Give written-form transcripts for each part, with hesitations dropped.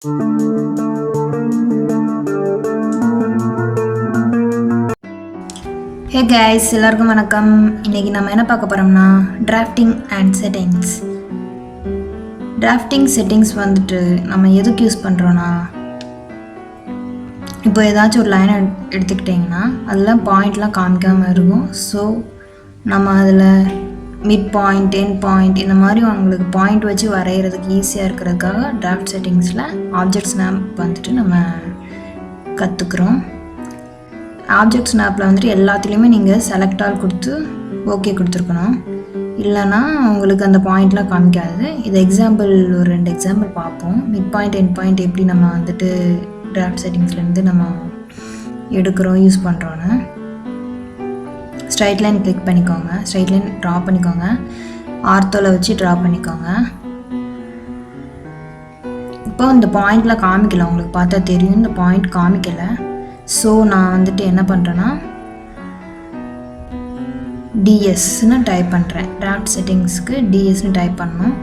Hey guys, எல்லாருக்கும் வணக்கம். இன்னைக்கு நம்ம என்ன பார்க்க போறோம்னா drafting and settings. Drafting settings வந்துட்டு நம்ம எதுக்கு யூஸ் பண்ணுறோன்னா, இப்போ ஏதாச்சும் ஒரு லைனை எடுத்துக்கிட்டிங்கன்னா அதில் பாயிண்ட்லாம் காமிக்காமல் இருக்கும். ஸோ நம்ம அதில் மிட் பாயிண்ட், எண்ட் பாயிண்ட் இந்த மாதிரி உங்களுக்கு பாயிண்ட் வச்சு வரைகிறதுக்கு ஈஸியாக இருக்கிறதுக்காக டிராஃப்ட் செட்டிங்ஸில் ஆப்ஜெக்ட் ஸ்னாப் வந்துட்டு நம்ம கற்றுக்குறோம். ஆப்ஜெக்ட் ஸ்னாப்பில் வந்துட்டு எல்லாத்துலேயுமே நீங்கள் செலக்ட் ஆல் கொடுத்து ஓகே கொடுத்துருக்கணும், இல்லைனா உங்களுக்கு அந்த பாயிண்ட்லாம் காமிக்காது. இது எக்ஸாம்பிள் ஒரு 2 எக்ஸாம்பிள் பார்ப்போம். மிட் பாயிண்ட், எண்ட் பாயிண்ட் எப்படி நம்ம வந்துட்டு டிராஃப்ட் செட்டிங்ஸ்லேருந்து நம்ம எடுக்கிறோம், யூஸ் பண்ணுறோன்னு. ஸ்ட்ரைட் லைன் கிளிக் பண்ணிக்கோங்க, ஸ்ட்ரைட் லைன் ட்ரா பண்ணிக்கோங்க, ஆர்த்தோவில் வச்சு ட்ரா பண்ணிக்கோங்க. இப்போ இந்த பாயிண்ட்லாம் காமிக்கலை, உங்களுக்கு பார்த்தா தெரியும் இந்த பாயிண்ட் காமிக்கலை. ஸோ நான் வந்துட்டு என்ன பண்ணுறேன்னா டிஎஸ்ன்னு டைப் பண்ணுறேன். டிராஃப்ட் செட்டிங்ஸ்க்கு டிஎஸ்ன்னு டைப் பண்ணணும்.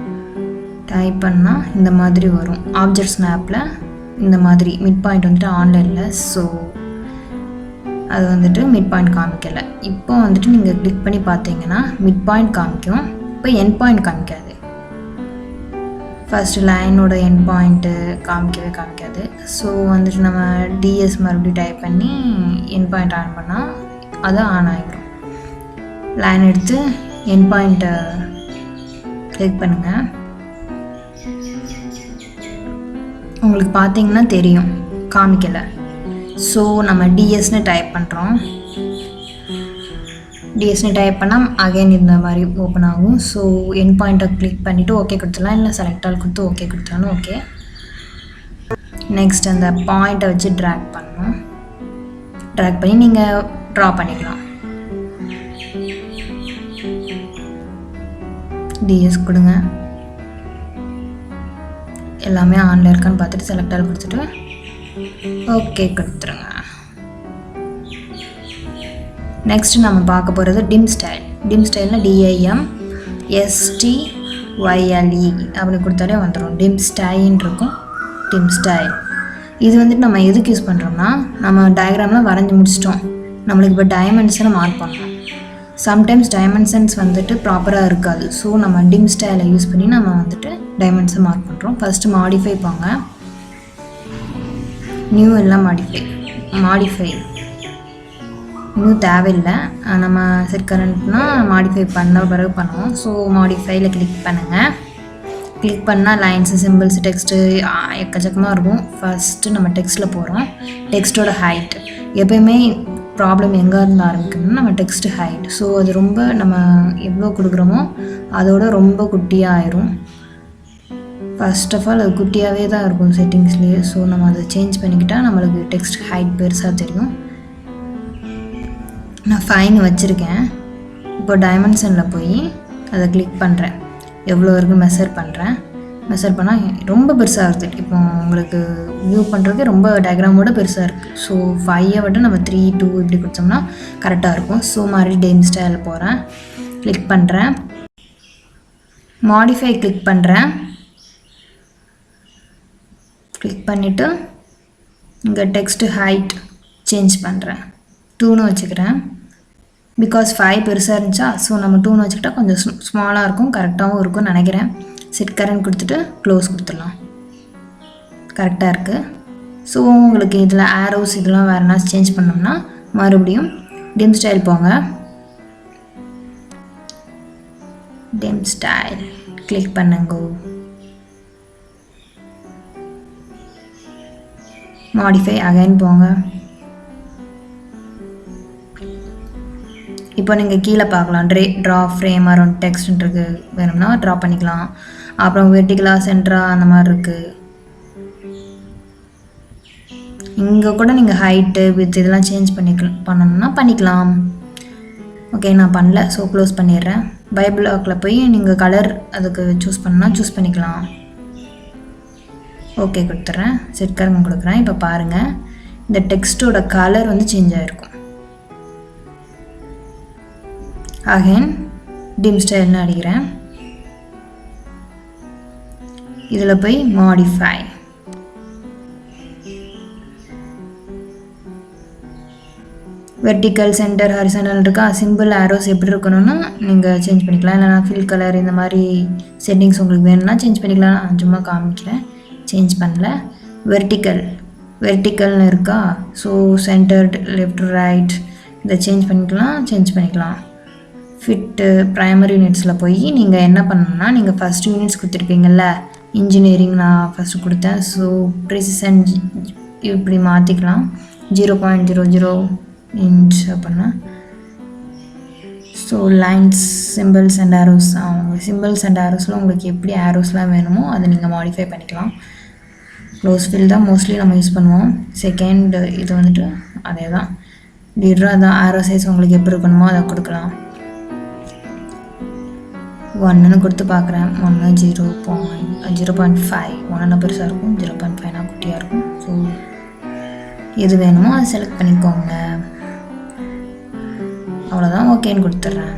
டைப் பண்ணால் இந்த மாதிரி வரும். ஆப்ஜெக்ட் ஸ்னாப்பில் இந்த மாதிரி மிட் பாயிண்ட் வந்துட்டு ஆன்லைனில், ஸோ அது வந்துட்டு மிட் பாயிண்ட் காமிக்கலை. இப்போ வந்துட்டு நீங்கள் கிளிக் பண்ணி பார்த்தீங்கன்னா மிட் பாயிண்ட் காமிக்கும், இப்போ எண்ட் பாயிண்ட் காமிக்காது. ஃபஸ்ட்டு லைனோட எண்ட் பாயிண்ட்டு காமிக்காது. ஸோ வந்துட்டு நம்ம டிஎஸ் மறுபடியும் டைப் பண்ணி எண்ட் பாயிண்ட் ஆன் பண்ணால் அது ஆன் ஆகிடும். லைன் எடுத்து எண்ட் பாயிண்ட்டை கிளிக் பண்ணுங்கள். உங்களுக்கு பார்த்தீங்கன்னா தெரியும் காமிக்கலை. ஸோ நம்ம டிஎஸ்ன்னு டைப் பண்ணுறோம். டிஎஸ்ன்னு டைப் பண்ணால் அகைன் இந்த மாதிரி ஓப்பன் ஆகும். ஸோ எண்ட் பாயிண்ட்டை கிளிக் பண்ணிவிட்டு ஓகே கொடுத்துடலாம், இல்லை செலக்ட் ஆல் கொடுத்து ஓகே கொடுத்துடலாம். ஓகே, நெக்ஸ்ட் அந்த பாயிண்ட்டை வச்சு ட்ராக் பண்ணணும். ட்ராக் பண்ணி நீங்கள் ட்ரா பண்ணிக்கலாம். டிஎஸ் கொடுங்க, எல்லாமே ஆன்ல இருக்கான்னு பார்த்துட்டு செலக்ட் ஆல் கொடுத்துட்டு ஓகே கொடுத்துருங்க. நெக்ஸ்ட் நம்ம பார்க்க போகிறது டிம் ஸ்டைல். டிம் ஸ்டைல்னால் DIMSTYLE அப்படி கொடுத்தாலே வந்துடும். டிம் ஸ்டைல்னு இருக்கும், டிம் ஸ்டைல். இது வந்துட்டு நம்ம எதுக்கு யூஸ் பண்ணுறோம்னா, நம்ம டயக்ராம்லாம் வரைஞ்சி முடிச்சிட்டோம், நம்மளுக்கு இப்போ டைமென்ஷனை மார்க் பண்ணணும். சம்டைம்ஸ் டைமென்ஷன்ஸ் வந்துட்டு ப்ராப்பராக இருக்காது. ஸோ நம்ம டிம் ஸ்டைலை யூஸ் பண்ணி நம்ம வந்துட்டு டைமென்ஷன் மார்க் பண்ணுறோம். ஃபஸ்ட்டு மாடிஃபை போங்க, நியூ எல்லாம் மாடிஃபை இன்னும் தேவையில்லை. நம்ம செட் கரண்ட்னா மாடிஃபை பண்ண பிறகு பண்ணுவோம். ஸோ மாடிஃபைல கிளிக் பண்ணுங்கள். கிளிக் பண்ணால் லைன்ஸு, சிம்பிள்ஸு, டெக்ஸ்ட்டு எக்கச்சக்கமாக இருக்கும். ஃபஸ்ட்டு நம்ம டெக்ஸ்ட்டில் போகிறோம். டெக்ஸ்ட்டோட ஹைட் எப்போயுமே ப்ராப்ளம் எங்கே இருந்து ஆரம்பிக்கணும்னா நம்ம டெக்ஸ்ட்டு ஹைட். ஸோ அது ரொம்ப நம்ம எவ்வளோ கொடுக்குறோமோ அதோட ரொம்ப குட்டியாக ஆயிரும். ஃபர்ஸ்ட் ஆஃப் ஆல் அது குட்டியாகவே தான் இருக்கும் செட்டிங்ஸ்லேயே. ஸோ நம்ம அதை சேஞ்ச் பண்ணிக்கிட்டால் நம்மளுக்கு டெக்ஸ்ட் ஹைட் பெருசாக தெரியும். நான் 5 வச்சுருக்கேன். இப்போ டைமென்ஷனில் போய் அதை கிளிக் பண்ணுறேன், எவ்வளோ இருக்குது மெஷர் பண்ணுறேன். மெஷர் பண்ணால் ரொம்ப பெருசாக இருக்குது. இப்போ உங்களுக்கு வியூ பண்ணுறதுக்கு ரொம்ப டயக்ராமோட பெருசாக இருக்குது. ஸோ 5 விட நம்ம 3, 2 இப்படி கொடுத்தோம்னா கரெக்டாக இருக்கும். ஸோ மாதிரி டிம் ஸ்டைல் போகிறேன், கிளிக் பண்ணுறேன், மாடிஃபை கிளிக் பண்ணுறேன். கிளிக் பண்ணிவிட்டு இங்கே டெக்ஸ்ட்டு ஹைட் சேஞ்ச் பண்ணுறேன், 2ன்னு வச்சுக்கிறேன். பிகாஸ் 5 பெருசாக இருந்துச்சா, ஸோ நம்ம 2ன்னு வச்சுக்கிட்டா கொஞ்சம் ஸ்மாலாக இருக்கும், கரெக்டாகவும் இருக்கும்னு நினைக்கிறேன். செட் கரண்ட் கொடுத்துட்டு க்ளோஸ் கொடுத்துடலாம். கரெக்டாக இருக்குது. ஸோ உங்களுக்கு இதில் ஆரோஸ் இதெல்லாம் வேறு என்ன சேஞ்ச் பண்ணோம்னா மறுபடியும் டிம் ஸ்டைல் போங்க. டிம் ஸ்டைல் கிளிக் பண்ணுங்க, மாடிஃபை அகைன் போங்க. இப்போ நீங்கள் கீழே பார்க்கலாம், ட்ரா ஃப்ரேம் அரௌண்ட் டெக்ஸ்ட்ன்றது வேணும்னா ட்ரா பண்ணிக்கலாம். அப்புறம் வெர்டிகலாக சென்டராக அந்த மாதிரி இருக்குது. இங்கே கூட நீங்கள் ஹைட்டு வித் இதெல்லாம் சேஞ்ச் பண்ணணும்னா பண்ணிக்கலாம். ஓகே, நான் பண்ணல, ஸோ க்ளோஸ் பண்ணிடுறேன். பைபிளாக்கில் போய் நீங்கள் கலர் அதுக்கு சூஸ் பண்ணால் சூஸ் பண்ணிக்கலாம். ஓகே கொடுத்துட்றேன், செட் கரண்ட் கொடுக்குறேன். இப்போ பாருங்கள், இந்த டெக்ஸ்ட்டோட கலர் வந்து சேஞ்ச் ஆகிருக்கும். அகைன் டிம் ஸ்டைல்னு அடிக்கிறேன். இதில் போய் மாடிஃபை வெர்டிக்கல் சென்டர் ஹரிசாண்டல் இருக்கா. சிம்பிள் ஆரோஸ் எப்படி இருக்கணும்னா நீங்கள் சேஞ்ச் பண்ணிக்கலாம். இல்லைனா ஃபில் கலர் இந்த மாதிரி செட்டிங்ஸ் உங்களுக்கு வேணும்னா சேஞ்ச் பண்ணிக்கலாம். நான் சும்மா காமிக்கிறேன், சேஞ்ச் பண்ணல. வெர்டிக்கல்னு இருக்கா. ஸோ சென்டர்ட் லெஃப்ட் ரைட் இதை சேஞ்ச் பண்ணிக்கலாம். ஃபிட்டு ப்ரைமரி யூனிட்ஸில் போய் நீங்கள் என்ன பண்ணணும்னா, நீங்கள் ஃபஸ்ட் யூனிட்ஸ் கொடுத்துருப்பீங்கள்ல, இன்ஜினியரிங் நான் ஃபஸ்ட்டு கொடுத்தேன். ஸோ ப்ரிசிஷன் இப்படி மாற்றிக்கலாம். 0.00 இன்ச் அப்படின்னா. So lines, symbols and arrows, அவங்க சிம்பிள்ஸ் அண்ட் ஆரோஸில் உங்களுக்கு எப்படி ஆரோஸ்லாம் வேணுமோ அதை நீங்கள் மாடிஃபை பண்ணிக்கலாம். க்ளோஸ் ஃபில் தான் மோஸ்ட்லி நம்ம யூஸ் பண்ணுவோம். செகண்ட் இது வந்துட்டு அதே தான், லீடராக அதான் ஆரோ சைஸ் உங்களுக்கு எப்படி இருக்கணுமோ அதை கொடுக்கலாம். 1ன்னு கொடுத்து பார்க்குறேன். 1 0.5, 1 பெருசாக இருக்கும், 0.5 குட்டியாக இருக்கும். ஸோ எது வேணுமோ அதை செலக்ட் பண்ணிக்கோங்க. அவ்வளோதான், ஓகேன்னு கொடுத்துட்றேன்.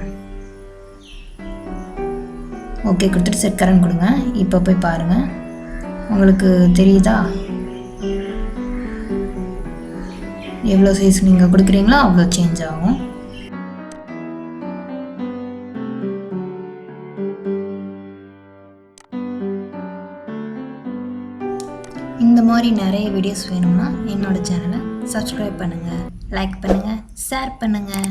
ஓகே கொடுத்துட்டு செட் கரண்ட் கொடுங்க. இப்போ போய் பாருங்கள், உங்களுக்கு தெரியுதா எவ்வளோ சைஸ் நீங்கள் கொடுக்குறீங்களோ அவ்வளோ சேஞ்ச் ஆகும். இந்த மாதிரி நிறைய வீடியோஸ் வேணும்னா என்னோடய சேனலை சப்ஸ்கிரைப் பண்ணுங்கள், லைக் பண்ணுங்கள், ஷேர் பண்ணுங்கள்.